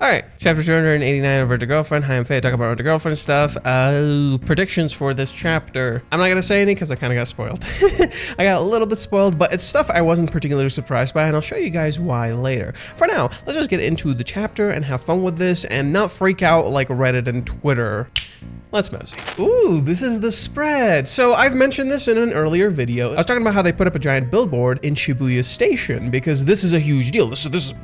Alright, chapter 289 of Road to Girlfriend. Hi, I'm Faye, talk about Road to Girlfriend stuff. Predictions for this chapter. I'm not gonna say any because I kind of got spoiled. I got a little bit spoiled, but it's stuff I wasn't particularly surprised by, and I'll show you guys why later. For now, let's just get into the chapter and have fun with this and not freak out like Reddit and Twitter. Let's mosey. Ooh, this is the spread. So I've mentioned this in an earlier video. I was talking about how they put up a giant billboard in Shibuya Station because this is a huge deal. This is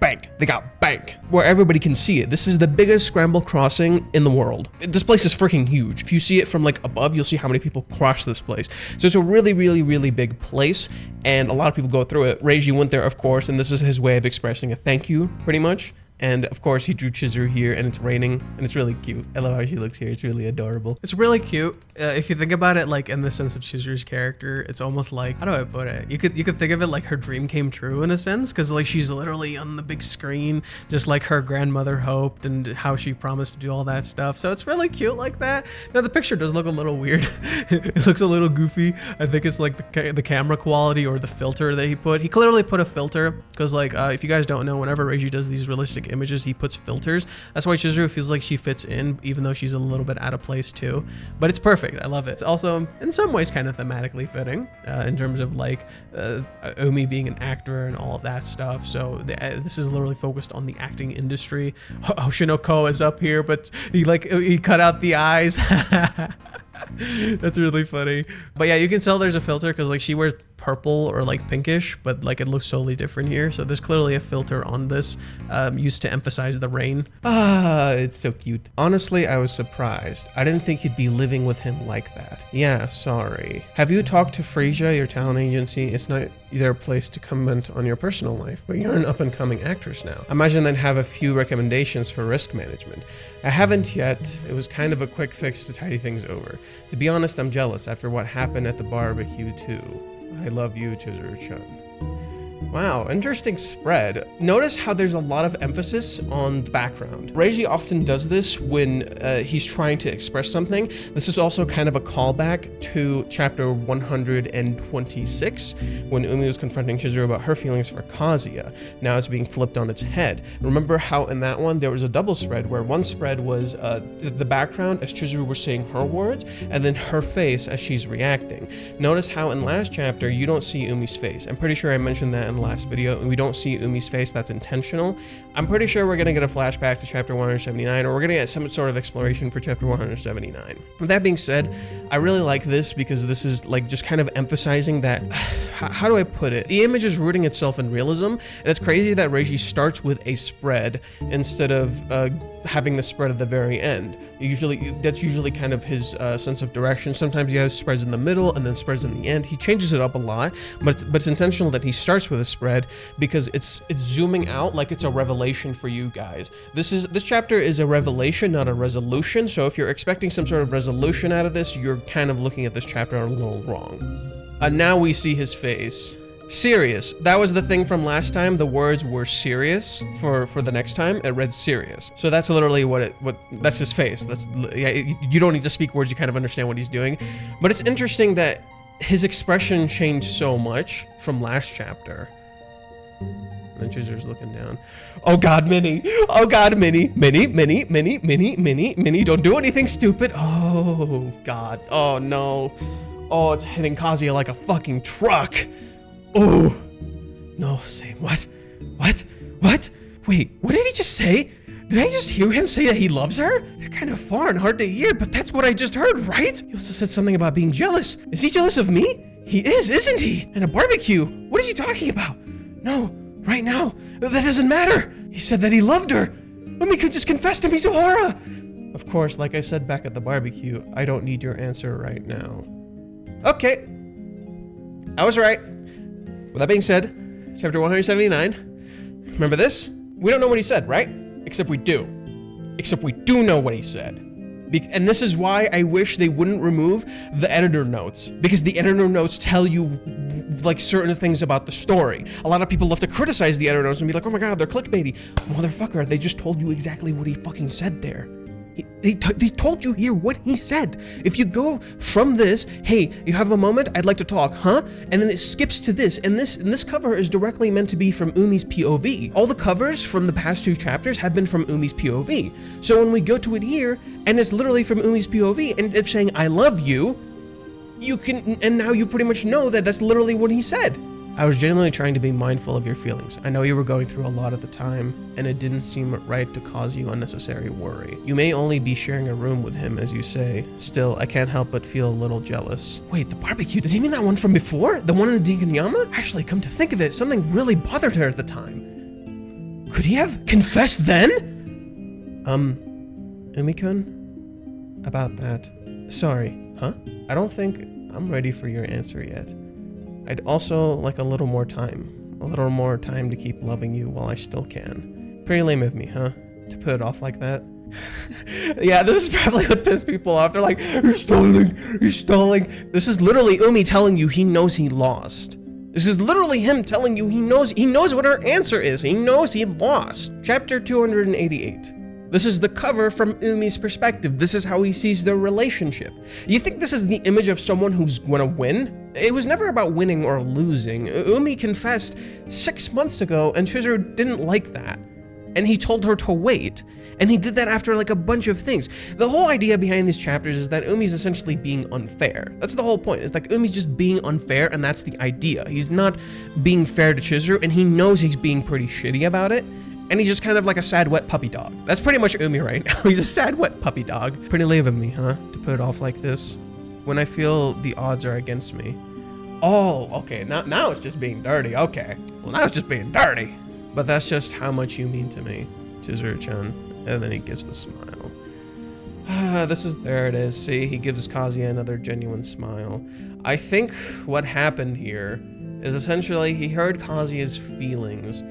bank. They got bank where everybody can see it. This is the biggest scramble crossing in the world. This place is freaking huge. If you see it from like above, you'll see how many people cross this place. So it's a really, really, really big place, and a lot of people go through it. Reiji went there, of course, and this is his way of expressing a thank you, pretty much. And of course he drew Chizuru here, and it's raining, and it's really cute. I love how she looks here. It's really adorable. It's really cute. If you think about it, like in the sense of Chizuru's character, it's almost like, how do I put it? You could think of it like her dream came true in a sense, because like she's literally on the big screen, just like her grandmother hoped, and how she promised to do all that stuff. So it's really cute like that. Now the picture does look a little weird. It looks a little goofy. I think it's like the camera quality or the filter that he put. He clearly put a filter, because like if you guys don't know, whenever Reiji does these realistic images, he puts filters. That's why Chizuru feels like she fits in, even though she's a little bit out of place too. But it's perfect. I love it. It's also in some ways kind of thematically fitting in terms of like Umi being an actor and all of that stuff. So this is literally focused on the acting industry. Oshinoko is up here, but he cut out the eyes. That's really funny. But yeah, you can tell there's a filter because like she wears purple or like pinkish, but like it looks totally different here. So there's clearly a filter on this used to emphasize the rain. It's so cute. Honestly, I was surprised. I didn't think you'd be living with him like that. Yeah, sorry. Have you talked to Frisia, your talent agency? It's not their place to comment on your personal life, but you're an up-and-coming actress now. I imagine they'd have a few recommendations for risk management. I haven't yet. It was kind of a quick fix to tidy things over. To be honest, I'm jealous after what happened at the barbecue too. I love you, Chizuru-chan. Wow, interesting spread. Notice how there's a lot of emphasis on the background. Reiji often does this when he's trying to express something. This is also kind of a callback to chapter 126, when Umi was confronting Chizuru about her feelings for Kazuya. Now it's being flipped on its head. Remember how in that one, there was a double spread, where one spread was the background as Chizuru was saying her words, and then her face as she's reacting. Notice how in last chapter, you don't see Umi's face. I'm pretty sure I mentioned that in the last video, and we don't see Umi's face. That's intentional. I'm pretty sure we're gonna get a flashback to chapter 179, or we're gonna get some sort of exploration for chapter 179. With that being said, I really like this because this is like just kind of emphasizing that, how do I put it? The image is rooting itself in realism, and it's crazy that Reiji starts with a spread instead of having the spread at the very end. That's usually kind of his sense of direction. Sometimes he has spreads in the middle and then spreads in the end. He changes it up a lot, but it's intentional that he starts with a spread because it's zooming out like it's a revelation for you guys. This chapter is a revelation, not a resolution. So if you're expecting some sort of resolution out of this, you're kind of looking at this chapter a little wrong. Now we see his face. Serious. That was the thing from last time. The words were serious for the next time. It read serious. So that's literally what that's his face. You don't need to speak words. You kind of understand what he's doing. But it's interesting that his expression changed so much from last chapter. And Chizuru's looking down. Oh God, Minnie. Oh God, Minnie. Minnie. Don't do anything stupid. Oh God. Oh no. Oh, it's hitting Kazuya like a fucking truck. Oh, no, say what? What? Wait, what did he just say? Did I just hear him say that he loves her? They're kind of far and hard to hear, but that's what I just heard, right? He also said something about being jealous. Is he jealous of me? He is, isn't he? And a barbecue. What is he talking about? No, right now, that doesn't matter. He said that he loved her. Umi could just confess to Mizuhara. Of course, like I said back at the barbecue, I don't need your answer right now. Okay, I was right. With that being said, chapter 179, remember this? We don't know what he said, right? Except we do. Except we do know what he said. And this is why I wish they wouldn't remove the editor notes, because the editor notes tell you like certain things about the story. A lot of people love to criticize the editor notes and be like, oh my God, they're clickbaity. Motherfucker, they just told you exactly what he fucking said there. He told you here what he said. If you go from this, hey, you have a moment, I'd like to talk, huh? And then it skips to this, and this cover is directly meant to be from Umi's POV. All the covers from the past 2 chapters have been from Umi's POV. So when we go to it here, and it's literally from Umi's POV, and it's saying, I love you, and now you pretty much know that that's literally what he said. I was genuinely trying to be mindful of your feelings. I know you were going through a lot at the time, and it didn't seem right to cause you unnecessary worry. You may only be sharing a room with him, as you say. Still, I can't help but feel a little jealous. Wait, the barbecue, does he mean that one from before? The one in the Dekenyama? Actually, come to think of it, something really bothered her at the time. Could he have confessed then? Umi-kun? About that. Sorry, huh? I don't think I'm ready for your answer yet. I'd also like a little more time. A little more time to keep loving you while I still can. Pretty lame of me, huh? To put it off like that. Yeah, this is probably what pissed people off. They're like, you're stalling, you're stalling. This is literally Umi telling you he knows he lost. This is literally him telling you he knows what her answer is. He knows he lost. Chapter 288. This is the cover from Umi's perspective. This is how he sees their relationship. You think this is the image of someone who's gonna win? It was never about winning or losing. Umi confessed 6 months ago, and Chizuru didn't like that. And he told her to wait. And he did that after like a bunch of things. The whole idea behind these chapters is that Umi's essentially being unfair. That's the whole point. It's like Umi's just being unfair, and that's the idea. He's not being fair to Chizuru, and he knows he's being pretty shitty about it. And he's just kind of like a sad, wet puppy dog. That's pretty much Umi right now. He's a sad, wet puppy dog. Pretty lame of me, huh? To put it off like this. When I feel the odds are against me. Oh, okay. Now it's just being dirty. Okay. Well, now it's just being dirty. But that's just how much you mean to me, Chizuru-chan. And then he gives the smile. There it is. See, he gives Kazuya another genuine smile. I think what happened here is essentially he heard Kazuya's feelings,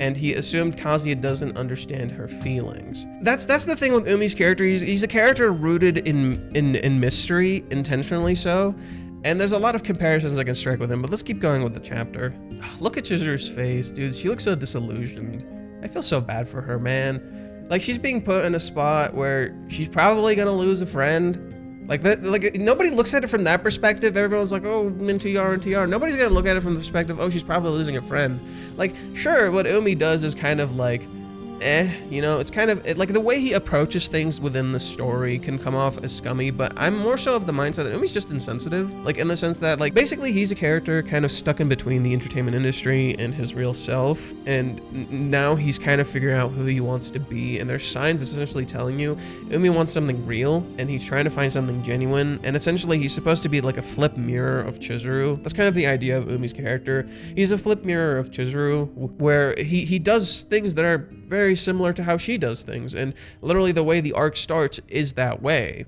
and he assumed Kazuya doesn't understand her feelings. That's the thing with Umi's character. He's a character rooted in mystery, intentionally so. And there's a lot of comparisons I can strike with him, but let's keep going with the chapter. Look at Chizuru's face, dude. She looks so disillusioned. I feel so bad for her, man. Like, she's being put in a spot where she's probably gonna lose a friend. Like nobody looks at it from that perspective. Everyone's like, oh, NTR. Nobody's gonna look at it from the perspective, oh, she's probably losing a friend. Like, sure, what Umi does is kind of like, you know, it's kind of like the way he approaches things within the story can come off as scummy, but I'm more so of the mindset that Umi's just insensitive, like in the sense that like basically he's a character kind of stuck in between the entertainment industry and his real self, and now he's kind of figuring out who he wants to be, and there's signs essentially telling you Umi wants something real and he's trying to find something genuine, and essentially he's supposed to be like a flip mirror of Chizuru. That's kind of the idea of Umi's character. He's a flip mirror of Chizuru where he does things that are very similar to how she does things, and literally the way the arc starts is that way.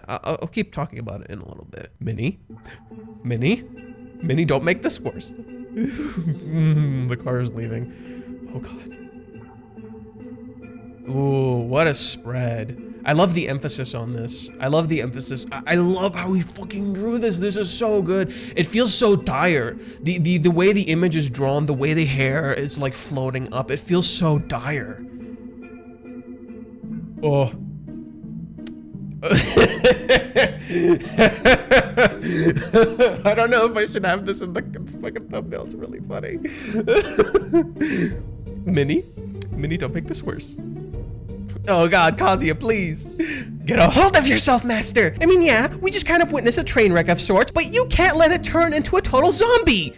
I'll keep talking about it in a little bit. Minnie, don't make this worse. The car is leaving. Oh god. Ooh, what a spread. I love the emphasis on this. I love the emphasis. I love how he fucking drew this. This is so good. It feels so dire. The way the image is drawn, the way the hair is like floating up, it feels so dire. Oh. I don't know if I should have this in the fucking thumbnail. It's really funny. Minnie, don't make this worse. Oh god, Kazuya, please. Get a hold of yourself, master. I mean, yeah, we just kind of witnessed a train wreck of sorts, but you can't let it turn into a total zombie.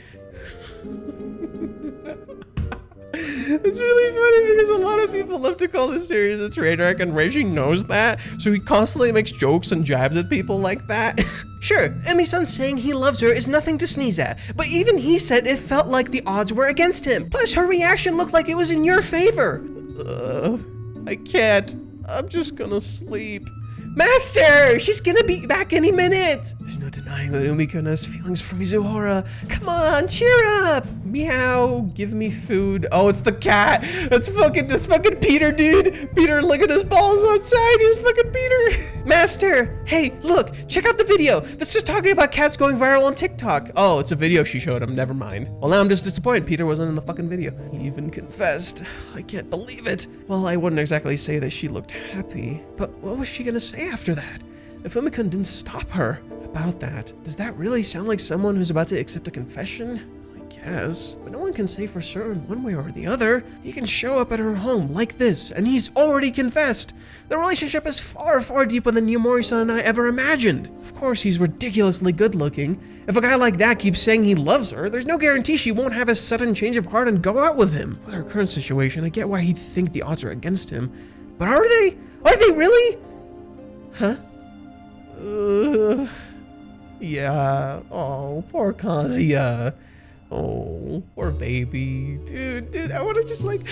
It's really funny because a lot of people love to call this series a train wreck, and Reishi knows that, so he constantly makes jokes and jabs at people like that. Sure, Umi-san saying he loves her is nothing to sneeze at, but even he said it felt like the odds were against him. Plus, her reaction looked like it was in your favor. I can't. I'm just gonna sleep. Master! She's gonna be back any minute! There's no denying that Umi-kun has feelings for Mizuhara. Come on, cheer up! Meow, give me food. Oh, it's the cat. That's fucking Peter, dude. Peter, look at his balls outside. He's fucking Peter. Master, hey, look, check out the video. This is talking about cats going viral on TikTok. Oh, it's a video she showed him. Never mind. Well, now I'm just disappointed Peter wasn't in the fucking video. He even confessed. I can't believe it. Well, I wouldn't exactly say that she looked happy, but what was she gonna say after that? If Fumi-kun didn't stop her about that, does that really sound like someone who's about to accept a confession? Yes, but no one can say for certain one way or the other. He can show up at her home like this, and he's already confessed. The relationship is far, far deeper than Yumori-san and I ever imagined. Of course, he's ridiculously good looking. If a guy like that keeps saying he loves her, there's no guarantee she won't have a sudden change of heart and go out with him. With her current situation, I get why he'd think the odds are against him. But are they? Are they really? Huh? Yeah. Oh, poor Kazuya. Oh, poor baby. Dude, I want to just like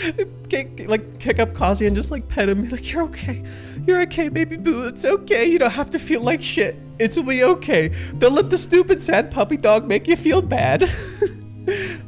kick up Kazuya and just like pet him. Be like, you're okay. You're okay, baby boo. It's okay. You don't have to feel like shit. It'll be okay. Don't let the stupid sad puppy dog make you feel bad.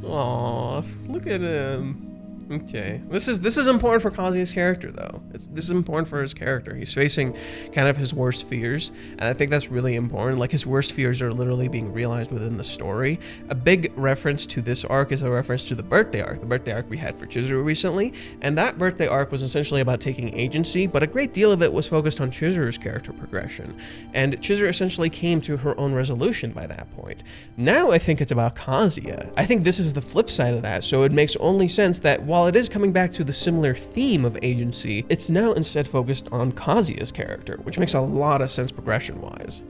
Aw, look at him. Okay, this is important for Kazuya's character though. This is important for his character. He's facing kind of his worst fears, and I think that's really important. Like his worst fears are literally being realized within the story. A big reference to this arc is a reference to the birthday arc we had for Chizuru recently, and that birthday arc was essentially about taking agency, but a great deal of it was focused on Chizuru's character progression, and Chizuru essentially came to her own resolution by that point. Now I think it's about Kazuya. I think this is the flip side of that, so it makes only sense that while it is coming back to the similar theme of agency, it's now instead focused on Kazuya's character, which makes a lot of sense progression-wise.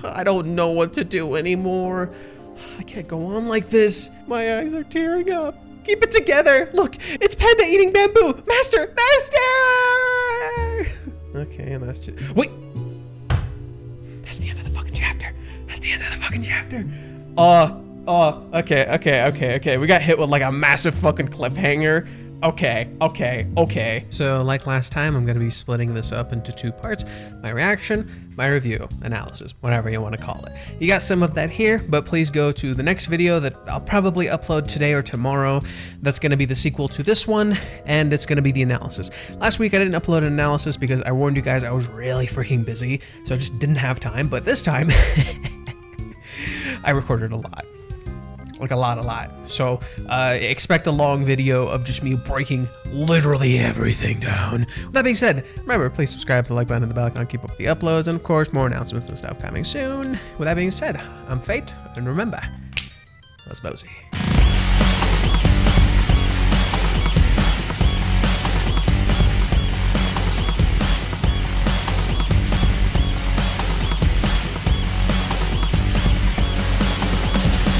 I don't know what to do anymore. I can't go on like this. My eyes are tearing up. Keep it together. Look, it's Panda eating bamboo. Master! Okay, and that's just... Wait! That's the end of the fucking chapter. That's the end of the fucking chapter. Okay. We got hit with like a massive fucking cliffhanger. Okay. So like last time, I'm gonna be splitting this up into two parts. My reaction, my review, analysis, whatever you want to call it. You got some of that here, but please go to the next video that I'll probably upload today or tomorrow. That's gonna be the sequel to this one, and it's gonna be the analysis. Last week I didn't upload an analysis because I warned you guys I was really freaking busy, so I just didn't have time, but this time, I recorded a lot. Like a lot. So expect a long video of just me breaking literally everything down. With that being said, remember, please subscribe to the like button and the bell icon, keep up with the uploads, and of course, more announcements and stuff coming soon. With that being said, I'm Fate, and remember, let's Bozy.